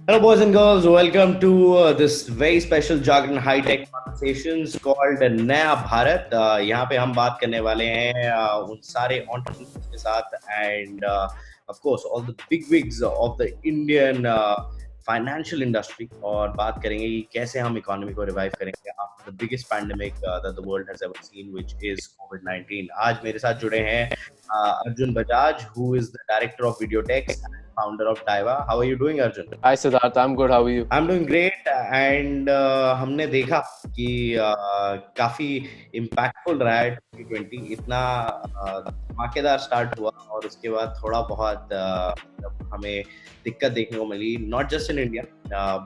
Hello, boys and girls. Welcome to this very special Jagran High Tech Conversations called नया भारत. यहाँ पे हम बात करने वाले हैं उन सारे entrepreneurs के साथ and of course all the big wigs of the Indian financial industry और बात करेंगे कि कैसे हम इकोनॉमी को रिवाइव करेंगे after the biggest pandemic that the world has ever seen, which is COVID-19. आज मेरे साथ जुड़े हैं Arjun Bajaj, who is the director of Videotex and founder of Daiwa. How are you doing, Arjun? Hi Siddharth, I'm good. How are you? I'm doing great and हमने देखा कि काफी impactful रहा है 2020. इतना धमाकेदार स्टार्ट हुआ और उसके बाद थोड़ा बहुत हमें दिक्कत देखने को मिली, not just in India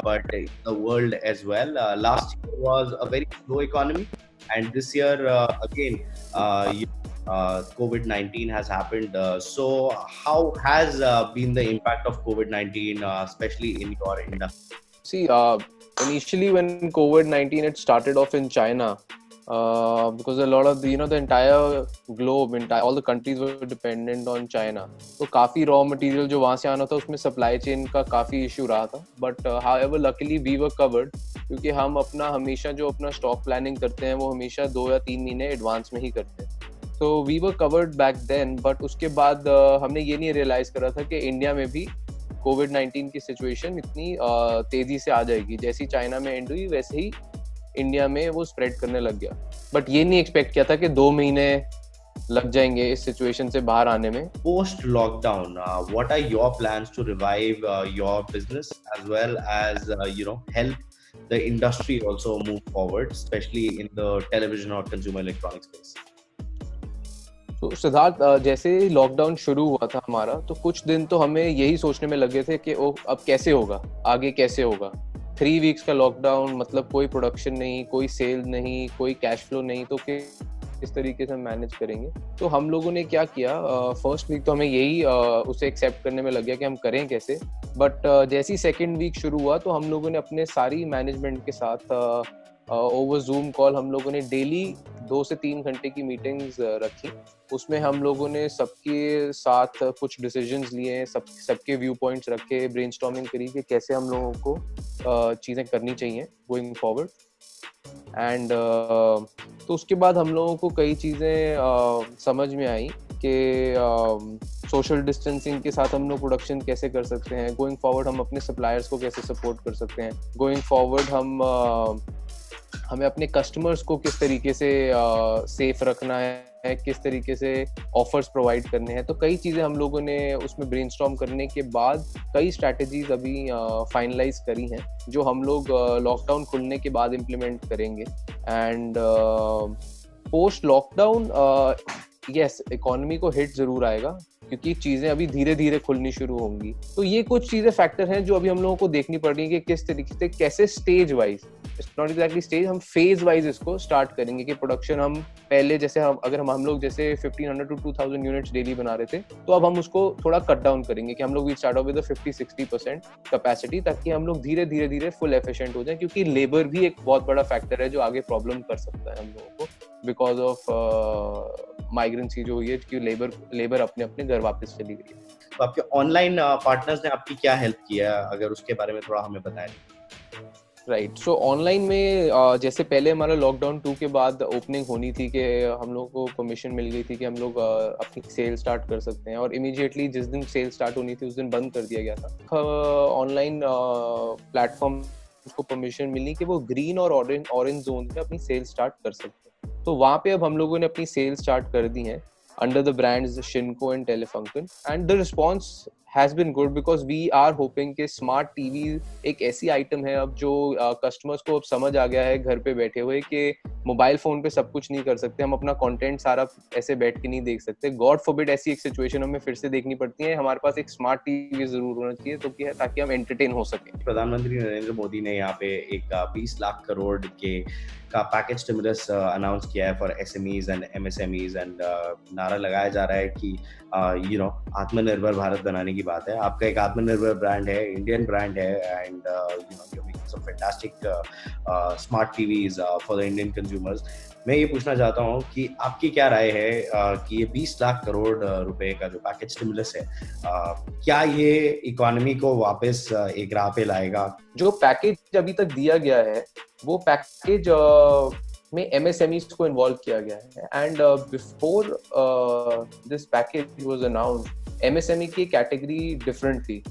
but the world as well. Last year was a very slow economy and this year again COVID-19 has happened. So how has been the impact of COVID-19, especially in your industry? See, initially when COVID-19 it started off in China, because a lot of the entire globe, all the countries were dependent on China. तो काफी raw material जो वहाँ से आना था उसमें supply chain का काफी issue रहा था. But however, luckily we were covered क्योंकि हम अपना हमेशा जो अपना stock planning करते हैं वो हमेशा 2 या 3 महीने advance में ही करते हैं. So we were covered back then, but उसके बाद हमने ये नहीं realize करा था कि इंडिया में भी COVID-19 की सिचुएशन इतनी तेजी से आ जाएगी. जैसी चाइना में एंड हुई वैसे ही इंडिया में वो स्प्रेड करने लग गया. बट ये नहीं एक्सपेक्ट किया था कि 2 महीने लग जाएंगे इस सिचुएशन से बाहर आने में. Post lockdown, what are your plans to revive your business as well as help the industry also move forward, especially in the television or consumer electronics space? तो सिद्धार्थ, जैसे लॉकडाउन शुरू हुआ था हमारा तो कुछ दिन तो हमें यही सोचने में लगे थे कि अब कैसे होगा, आगे कैसे होगा. 3 वीक्स का लॉकडाउन, मतलब कोई प्रोडक्शन नहीं, कोई सेल नहीं, कोई कैश फ्लो नहीं, तो किस तरीके से हम मैनेज करेंगे. तो हम लोगों ने क्या किया, फर्स्ट वीक तो हमें यही उसे एक्सेप्ट करने में लग गया कि हम करें कैसे. बट जैसे ही सेकेंड वीक शुरू हुआ तो हम लोगों ने अपने सारी मैनेजमेंट के साथ ओवर जूम कॉल हम लोगों ने डेली 2 से 3 घंटे की मीटिंग्स रखी. उसमें हम लोगों ने सबके साथ कुछ डिसीजंस लिए, सबके व्यू पॉइंट्स रखे, ब्रेनस्टॉर्मिंग करी कि कैसे हम लोगों को चीज़ें करनी चाहिए गोइंग फॉरवर्ड. एंड तो उसके बाद हम लोगों को कई चीज़ें समझ में आई कि सोशल डिस्टेंसिंग के साथ हम लोग प्रोडक्शन कैसे कर सकते हैं, गोइंग फॉरवर्ड हम अपने सप्लायर्स को कैसे सपोर्ट कर सकते हैं, गोइंग फॉरवर्ड हमें अपने कस्टमर्स को किस तरीके से सेफ रखना है, किस तरीके से ऑफर्स प्रोवाइड करने हैं. तो कई चीज़ें हम लोगों ने उसमें ब्रेनस्टॉर्म करने के बाद कई स्ट्रैटेजीज अभी फाइनलाइज करी हैं जो हम लोग लॉकडाउन खुलने के बाद इम्प्लीमेंट करेंगे. And post lockdown yes, economy को हिट जरूर आएगा क्योंकि चीजें अभी धीरे धीरे खुलनी शुरू होंगी. तो ये कुछ चीजें फैक्टर हैं जो अभी हम लोगों को देखनी पड़ रही है कि किस तरीके से, कैसे stage wise, not exactly stage, हम फेज वाइज इसको स्टार्ट करेंगे. कि प्रोडक्शन हम पहले जैसे अगर हम लोग जैसे 1500 to 2000 यूनिट्स डेली बना रहे थे तो अब हम उसको थोड़ा कट डाउन करेंगे कि हम लोग we start off with 50-60% capacity, ताकि हम लोग धीरे धीरे धीरे फुल एफिशिएंट हो जाए. क्योंकि लेबर भी एक बहुत बड़ा फैक्टर है जो आगे प्रॉब्लम कर सकता है हम लोगों को बिकॉज ऑफ माइग्रेंसी जो हुई है कि लेबर अपने अपने घर वापस चली गई. तो आपके ऑनलाइन पार्टनर्स ने आपकी क्या हेल्प किया, अगर उसके बारे में थोड़ा हमें बताएं. राइट, सो ऑनलाइन में जैसे पहले हमारा लॉकडाउन 2 के बाद ओपनिंग होनी थी कि हम लोग को परमिशन मिल गई थी कि हम लोग अपनी सेल स्टार्ट कर सकते हैं, और इमीडिएटली जिस दिन सेल स्टार्ट होनी थी उस दिन बंद कर दिया गया था. ऑनलाइन प्लेटफॉर्म को परमिशन मिली कि वो ग्रीन और ऑरेंज जोन में अपनी सेल स्टार्ट कर सकते हैं. तो वहाँ पे अब हम लोगों ने अपनी सेल स्टार्ट कर दी हैं under the brands Shinko and Telefunken, and the response has been good because we are hoping कि smart TV एक ऐसी आइटम है अब जो कस्टमर्स को अब समझ आ गया है घर पे बैठे हुए कि मोबाइल फोन पे सब कुछ नहीं कर सकते, हम अपना कंटेंट सारा ऐसे बैठ के नहीं देख सकते. गॉड फॉरबिड ऐसी एक सिचुएशन हमें फिर से देखनी पड़ती है, हमारे पास एक स्मार्ट टीवी जरूर होना चाहिए तो क्या है, ताकि हम एंटरटेन हो सकें. प्रधानमंत्री नरेंद्र मोदी ने यहाँ पे एक 20 लाख करोड़ का पैकेज स्टिमुलस अनाउंस किया है for SMEs and MSMEs and नारा लगाया जा रहा है कि आत्मनिर्भर भारत बनाने की की बात है, आपका एक आत्मनिर्भर ब्रांड है, इंडियन ब्रांड है, and you know you making some fantastic smart TVs for the Indian consumers. मैं ये पूछना चाहता हूँ कि आपकी क्या राय है कि ये 20 लाख करोड़ रुपए का जो पैकेज स्टिमुलस है, क्या ये इकोनॉमी को वापस एक राह पे लाएगा? जो पैकेज अभी तक दिया गया है वो पैकेज में एमएसएमईज को इन्वॉल्व किया गया है, and before this package was announced MSME की कैटेगरी डिफरेंट थी,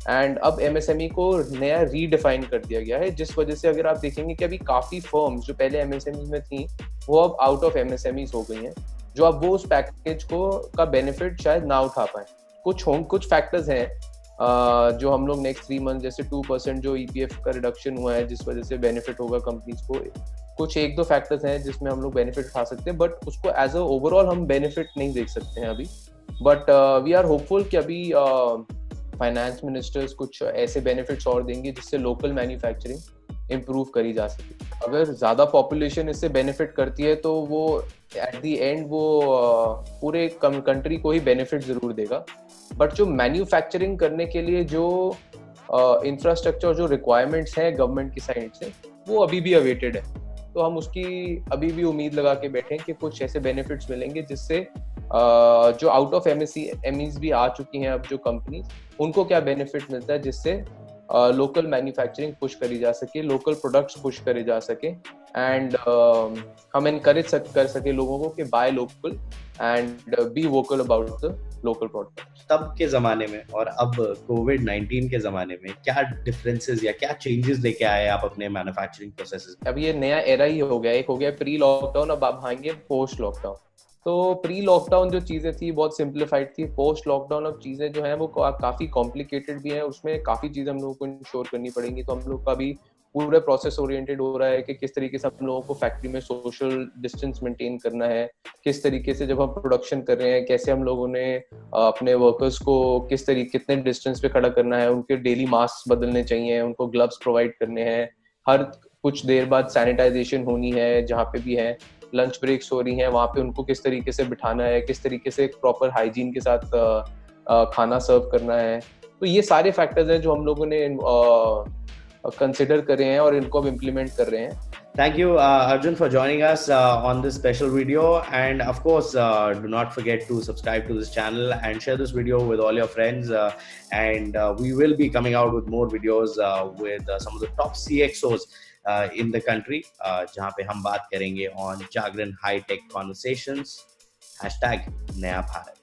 एंड अब एमएसएमई को नया रीडिफाइन कर दिया गया है, जिस वजह से अगर आप देखेंगे कि अभी काफी फर्म्स जो पहले एमएसएमई में थी वो अब आउट ऑफ एमएसएमई हो गई हैं, जो अब वो उस पैकेज को का बेनिफिट शायद ना उठा पाए। कुछ फैक्टर्स हैं जो हम लोग नेक्स्ट 3 मंथ, जैसे 2% जो ईपीएफ का रिडक्शन हुआ है जिस वजह से बेनिफिट होगा कंपनीज को, कुछ 1-2 फैक्टर्स हैं जिसमें हम लोग बेनिफिट उठा सकते हैं, बट उसको एज अ ओवरऑल हम बेनिफिट नहीं देख सकते हैं अभी। बट वी आर होपफुल कि अभी फाइनेंस मिनिस्टर्स कुछ ऐसे बेनिफिट्स और देंगे जिससे लोकल मैन्युफैक्चरिंग इम्प्रूव करी जा सके। अगर ज्यादा पॉपुलेशन इससे बेनिफिट करती है तो वो एट द एंड वो पूरे कंट्री को ही बेनिफिट जरूर देगा, बट जो मैन्युफैक्चरिंग करने के लिए जो इंफ्रास्ट्रक्चर जो रिक्वायरमेंट्स हैं गवर्नमेंट की साइड से वो अभी भी अवेटेड है, तो हम उसकी अभी भी उम्मीद लगा के बैठे हैं कि कुछ ऐसे बेनिफिट्स मिलेंगे जिससे जो आउट ऑफ एमएसएमईज भी आ चुकी हैं अब जो कंपनीज, उनको क्या बेनिफिट मिलता है जिससे लोकल मैन्युफैक्चरिंग पुश करी जा सके, लोकल प्रोडक्ट्स पुश करे जा सके, एंड हम एनकरेज कर सके लोगों को कि by local and be vocal about the local products. तब के जमाने में और अब कोविड-19 के जमाने में क्या डिफरेंसेस या क्या चेंजेस लेके आए आप अपने मैन्युफैक्चरिंग प्रोसेसेस में? अब ये नया एरा ही हो गया, एक हो गया प्री लॉकडाउन, अब आप आएंगे पोस्ट लॉकडाउन। तो प्री लॉकडाउन जो चीजें थी बहुत सिंप्लीफाइड थी, पोस्ट लॉकडाउन अब चीजें जो है वो काफी कॉम्प्लिकेटेड भी हैं, उसमें काफी चीजें हम लोगों को इंश्योर करनी पड़ेंगी, तो हम लोग का भी पूरा प्रोसेस ओरिएंटेड हो रहा है कि किस तरीके से हम लोगों को फैक्ट्री में सोशल डिस्टेंस मेंटेन करना है, किस तरीके से जब हम प्रोडक्शन कर रहे हैं कैसे हम लोगों ने अपने वर्कर्स को कितने डिस्टेंस पे खड़ा करना है, उनके डेली मास्क बदलने चाहिए, उनको ग्लव्स प्रोवाइड करने हैं, हर कुछ देर बाद सैनिटाइजेशन होनी है, जहाँ पे भी है लंच ब्रेक्स हो रही हैं वहाँ पे उनको किस तरीके से बिठाना है, किस तरीके से प्रॉपर हाइजीन के साथ खाना सर्व करना है। तो ये सारे फैक्टर्स हैं जो हम लोगों ने कंसिडर करे हैं और इनको अब इम्प्लीमेंट कर रहे हैं। Thank you, Arjun, for joining us on this special video. And of course, do not forget to subscribe to this channel and share this video with all your friends. And we will be coming out with more videos with some of the top CXOs in the country, जहाँ पे हम बात करेंगे on Jagran High Tech Conversations #NayaBharat।